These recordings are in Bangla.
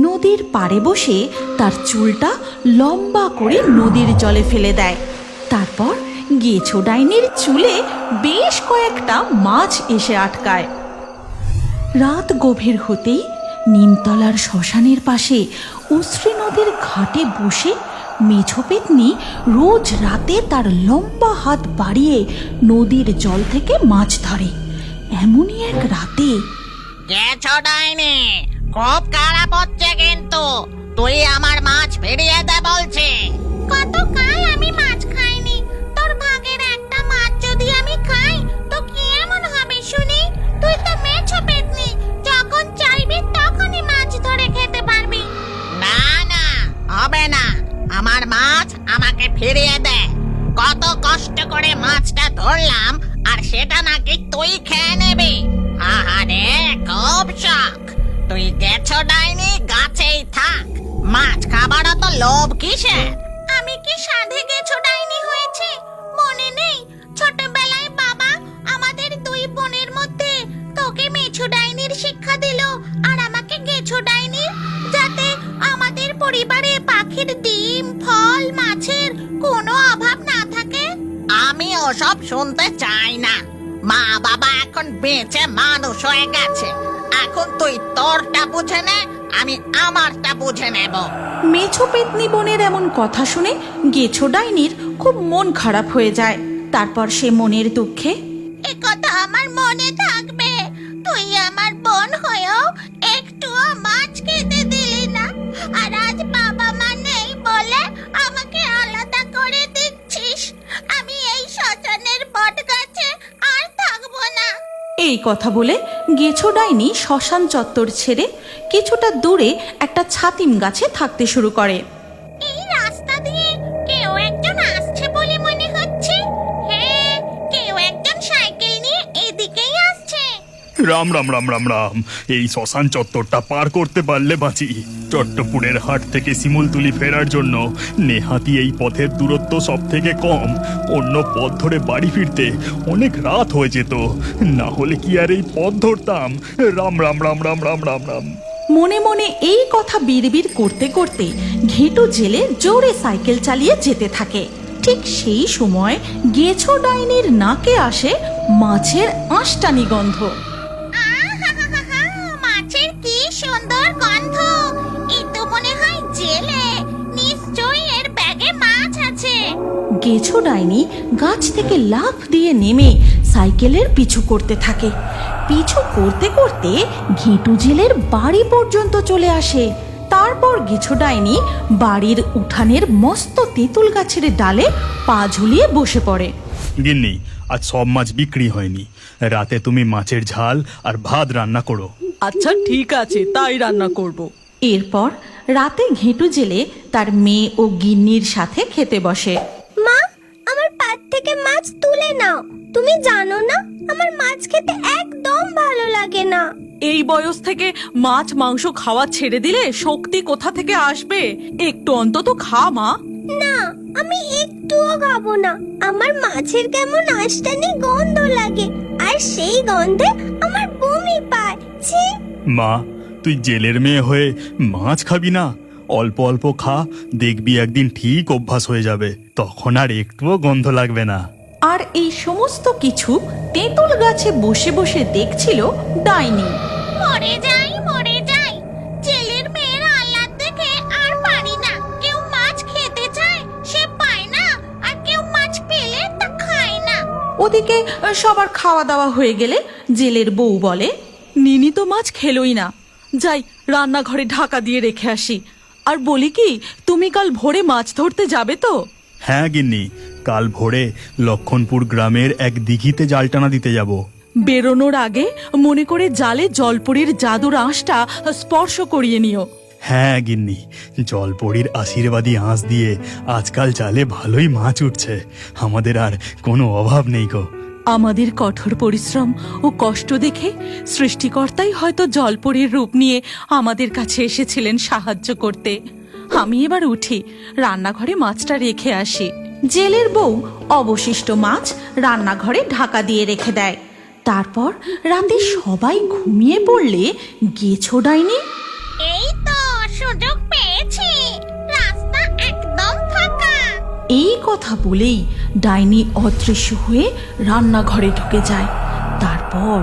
নদীর পাড়ে বসে তার চুলটা লম্বা করে নদীর জলে ফেলে দেয়। তারপর গেছো ডাইনির চুলে বেশ কয়েকটা মাছ এসে আটকায়। রাত গভীর হতেই নিমতলার শ্মশানের পাশে উশ্রী নদীর ঘাটে বসে মেছো পেতনি রোজ রাতে তার লম্বা হাত বাড়িয়ে নদীর জল থেকে মাছ ধরে। এমনই এক রাতে, গেছো ডাইনি, খুব খারাপ হচ্ছে কিন্তু। তুই আমার মাছ ফিরিয়ে দে বলছি। কত কাল আমি মাছ খাইনি, তোর ভাগের একটা মাছ যদি আমি খাই তো কি এমন হবে শুনি? তুই তো মেছো পেতনি, যখন চাইবি তখনই মাছ ধরে খেতে পারবি। না না, হবে না। আমার মাছ আমাকে ফিরিয়ে দে। কত কষ্ট করে মাছটা ধরলাম, আর সেটা নাকি তুই খেয়ে নেবি। আহারে, খুব শখ। তুই গেছো ডাইনি, গাছেই থাক। মাছ খাবারও তো লোভ কিসের? আমি কি সাধে গেছো ডাইনি হয়েছে? মনে নেই ছোটবেলায় বাবা আমাদের দুই বোনের মধ্যে তোকে মেছো ডাইনির শিক্ষা দিল, আর আমাকে গেছো ডাইনির, যাতে আমাদের পরিবারে পাখির ডিম, ফল, মাছের কোনো অভাব না থাকে। আমি ওসব শুনতে চাই না। মা বাবা এখন বেঁচে মানুষ হয়ে গেছে। এখন তুই তোরটা বুঝে নে, আমি আমারটা বুঝে নেব। মেছো পেতনি বোনের এমন কথা শুনে গেছো ডাইনির খুব মন খারাপ হয়ে যায়। তারপর সে মনের দুঃখে, এ কথা আমার মনে থাকবে। তুই আমার বোন হয়েও একটুও মাছ খেতে দিলি না, আর আজ বাবা মা নেই বলে আমাকে আলাদা করে দিচ্ছিস। আমি এই শ্মশানের বট গাছে আর থাকবো না। এই কথা বলে গেছো ডাইনি শ্মশান চত্বর ছেড়ে কিছুটা দূরে একটা ছাতিম গাছে থাকতে শুরু করে। এই রাস্তা দিয়ে কেউ একজন আসছে বলে মনে হচ্ছে। হ্যাঁ, কেউ একজন সাইকেল নিয়ে এদিকেই আসছে। রাম রাম রাম রাম রাম। এই শ্মশান চত্বরটা পার করতে পারলে বাঁচি। চট্টপুরের হাট থেকে শিমুলতুলি ফেরার জন্য নেহাতি এই পথের দূরত্ব সব থেকে কম। অন্য পথ ধরে বাড়ি ফিরতে অনেক রাত হয়ে যেত। না হলে কি আর এই পথ ধরতাম? রাম রাম রাম রাম রাম রাম রাম। মনে মনে এই কথা বিড়বিড় করতে করতে ঘেটু জেলে জোরে সাইকেল চালিয়ে যেতে থাকে। ঠিক সেই সময় গেছো ডাইনির নাকে আসে মাছের আঁশটানি গন্ধ। আহাহাহা, মাছের কি সুন্দর গন্ধ! এই তো মনে হয় জেলে। নিশ্চয়ই এর ব্যাগে মাছ আছে। গেছো ডাইনি গাছ থেকে লাফ দিয়ে নেমে সাইকেলের পিছু করতে থাকে। পিছু করতে করতে ঘেটু জেলের বাড়ি পর্যন্ত চলে আসে। তারপর গেছো ডাইনি বাড়ির উঠানের মস্ত তেঁতুল গাছের ডালে পা ঝুলিয়ে বসে পড়ে। গিন্নি, আজ সব মাছ বিক্রি হয়নি। রাতে তুমি মাছের ঝাল আর ভাত রান্না করো। আচ্ছা ঠিক আছে, তাই রান্না করব। এরপর রাতে ঘেটু জেলে তার মেয়ে ও গিন্নির সাথে খেতে বসে। মা, আমার পাত থেকে মাছ তুলে নাও। তুমি জানো না আমার মাছ খেতে একদম ভালো লাগে না। এই বয়স থেকে মাছ মাংস খাওয়া ছেড়ে দিলে শক্তি কোথা থেকে আসবে? একটু অন্তত খা মা। না, আমি একটুও খাবো না। আমার মাছের কেমন আঁশটানি গন্ধ লাগে, আর সেই গন্ধে আমার বমি পায়। ছি! মা, তুই জেলের মেয়ে হয়ে মাছ খাবি না? অল্প অল্প খা, দেখবি একদিন ঠিক অভ্যাস হয়ে যাবে। তখন আর একটুও গন্ধ লাগবে না। আর এই সমস্ত কিছু তেঁতুল গাছে বসে বসে দেখছিল ডাইনি। মরে যাই, মরে যাই। জেলের মেয়ের আহ্লাদ দেখে আর পারি না। কেউ মাছ খেতে চায়, সে পায় না, আর কেউ মাছ পেলে তা খায় না। ওদিকে সবার খাওয়া দাওয়া হয়ে গেলে জেলের বউ বলে, নিনি তো মাছ খেলোই না। যাই রান্নাঘরে ঢাকা দিয়ে রেখে আসি। আর বলি কি, তুমি কাল ভোরে মাছ ধরতে যাবে তো? হ্যাঁ গিন্নি, কাল ভোরে লক্ষণপুর গ্রামের এক দিঘিতে জাল টানা দিতে যাব। বেরোনোর আগে মনে করে জালে জলপরীর জাদুর আঁশটা স্পর্শ করিয়ে নিও। হ্যাঁ গিন্নি, জলপরীর আশীর্বাদী আঁশ দিয়ে আজকাল জালে ভালোই মাছ উঠছে। আমাদের আর কোনো অভাব নেই গো। আমাদের কঠোর পরিশ্রম ও কষ্ট দেখে সৃষ্টিকর্তাই হয়তো জলপরীর রূপ নিয়ে আমাদের কাছে এসেছিলেন সাহায্য করতে। আমি এবার উঠি, রান্নাঘরে মাছটা রেখে আসি। জেলের বউ অবশিষ্ট মাছ রান্নাঘরে ঢাকা দিয়ে রেখে দেয়। তারপর রাতে সবাই ঘুমিয়ে পড়লে গেছো ডাইনি এই তো এই কথা বলেই ডাইনি অদৃশ্য হয়ে রান্নাঘরে ঢুকে যায়। তারপর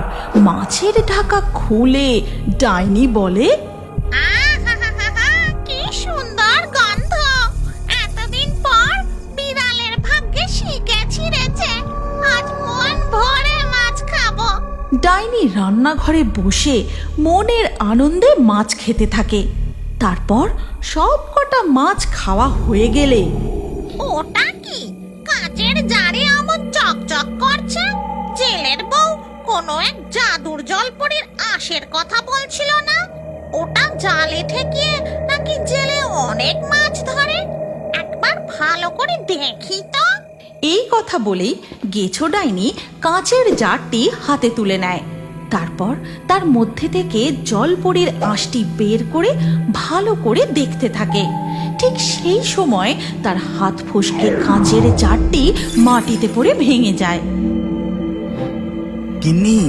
মাছের ঢাকা খুলে ডাইনি বলে, আহাহাহাহা, কি সুন্দর গন্ধ! এতদিন পর বিড়ালের ভাগ্যে শিকে ছিঁড়েছে। আজ মন ভরে মাছ খাবো। ডাইনি রান্নাঘরে বসে মনের আনন্দে মাছ খেতে থাকে। তারপর সব কটা মাছ খাওয়া হয়ে গেলে ওটা কি কাচের জারে আমার চকচক করছে? জেলের বউ কোনো এক জাদুর জলপরীর আঁশের কথা বলছিল না? ওটা জালে ঠেকিয়ে নাকি জেলে অনেক মাছ ধরে? একবার ভালো করে দেখি তো। এই কথা বলেই গেছো ডাইনি কাঁচের জারটি হাতে তুলে নেয়। তারপর তার মধ্যে থেকে জলপরীর আঁশটি বের করে ভালো করে দেখতে থাকে। ঠিক সেই সময় তার হাত ফসকে কাঁচের জারটি মাটিতে পড়ে ভেঙে যায়। গিন্নি,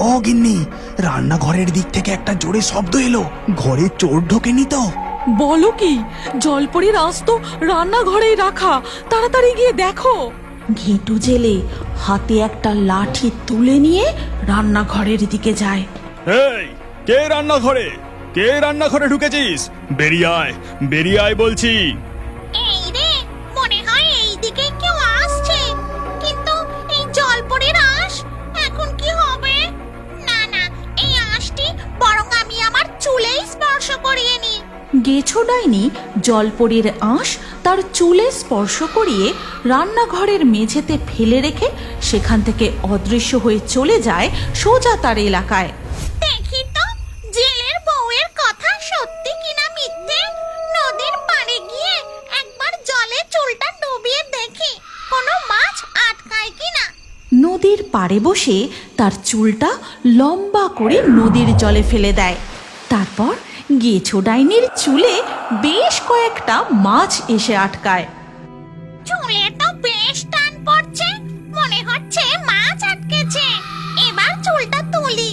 ও গিন্নি, রান্নাঘরের দিক থেকে একটা জোরে শব্দ এলো। ঘরে চোর ঢোকেনি তো? বলো কি? জলপরীর আঁশ তো রান্নাঘরেই রাখা, তাড়াতাড়ি গিয়ে দেখো। ঘেঁটু জেলে হাতে একটা লাঠি তুলে নিয়ে রান্নাঘরের দিকে যায়। এই, কে রান্নাঘরে ঢুকেছিস? বেরিয়ে আয় বলছি। এই রে, মনে হয় এই দিকে কেউ আসছে। কিন্তু এই জলপরীর আঁশ এখন কি হবে? না না, এই আঁশটি বরং আমি আমার চুলেই স্পর্শ করিয়ে নি। গেছো ডাইনি জলপরীর আঁশ তার চুলে স্পর্শ করিয়ে রান্নাঘরের মেঝেতে ফেলে রেখে সেখান থেকে অদৃশ্য হয়ে চলে যায় সোজা তার এলাকায়। দেখি তো জেলের বউয়ের কথা সত্যি কিনা মিথ্যে। নদীর পাড়ে গিয়ে একবার জলে চুলটা ডুবিয়ে দেখি কোনো মাছ আটকায় কিনা। নদীর পাড়ে বসে তার চুলটা লম্বা করে নদীর জলে ফেলে দেয়। তারপর গেছো ডাইনির চুলে বেশ কয়েকটা মাছ এসে আটকায়। চুলে তো বেশ টান পড়ছে, মনে হচ্ছে মাছ আটকেছে। এবার চুলটা তুলি।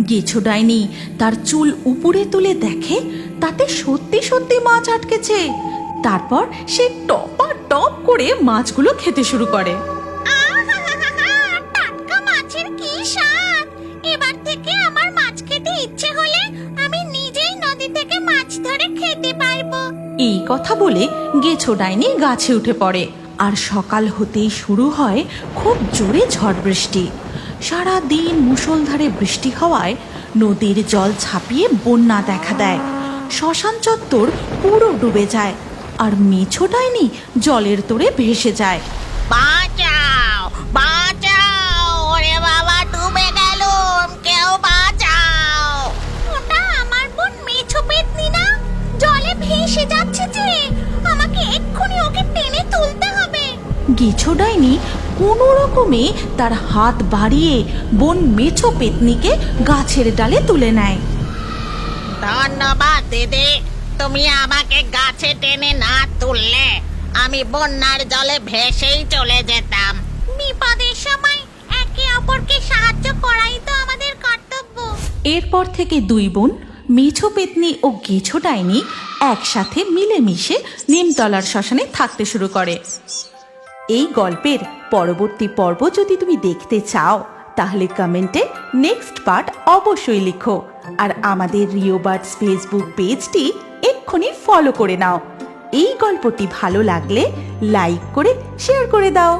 গেছো ডাইনি তার চুল উপরে তুলে দেখে তাতে সত্যি সত্যি মাছ আটকেছে। তারপর সে টপা টপ করে মাছগুলো খেতে শুরু করে। আহাহাহাহা, টাটকা মাছের কি স্বাদ! এবার থেকে আমার মাছ খেতে ইচ্ছে হলে আমি নিজেই নদী থেকে মাছ ধরে খেতে পারবো। এই কথা বলে গেছো ডাইনি গাছে উঠে পড়ে। আর সকাল হতেই শুরু হয় খুব জোরে ঝড় বৃষ্টি। সারা দিন মুষলধারে বৃষ্টি হওয়ায় নদীর জল ছাপিয়ে বন্যা দেখা দেয়। শ্মশান চত্বর পুরো ডুবে যায় আর মেছো ডাইনি জলের তোড়ে ভেসে যায়। বাঁচাও, বাঁচাও! ওরে বাবা, ডুবে গেলুম, কেউ বাঁচাও! ওটা আমার বোন মেছো পেতনি না? জলে ভেসে যাচ্ছে যে, আমাকে এক্ষুনি ওকে টেনে তুলতে হবে। গেছো ডাইনি কোনো রকমে তার হাত বাড়িয়ে বোন মেছো পেতনিকে গাছের ডালে তুলে নেয়। ধন্যবাদ দিদি, তুমি আমাকে গাছে টেনে না তুললে আমি বন্যার জলে ভেসেই চলে যেতাম। বিপদের সময় একে অপরকে সাহায্য করাই তো আমাদের কর্তব্য। এরপর থেকে দুই বোন মেছো পেতনি ও গেছো ডাইনি একসাথে মিলেমিশে নিমতলার শ্মশানে থাকতে শুরু করে। এই গল্পের পরবর্তী পর্ব যদি তুমি দেখতে চাও তাহলে কমেন্টে নেক্সট পার্ট অবশ্যই লিখো। আর আমাদের রিও বার্ডস ফেসবুক পেজটি এক্ষুনি ফলো করে নাও। এই গল্পটি ভালো লাগলে লাইক করে শেয়ার করে দাও।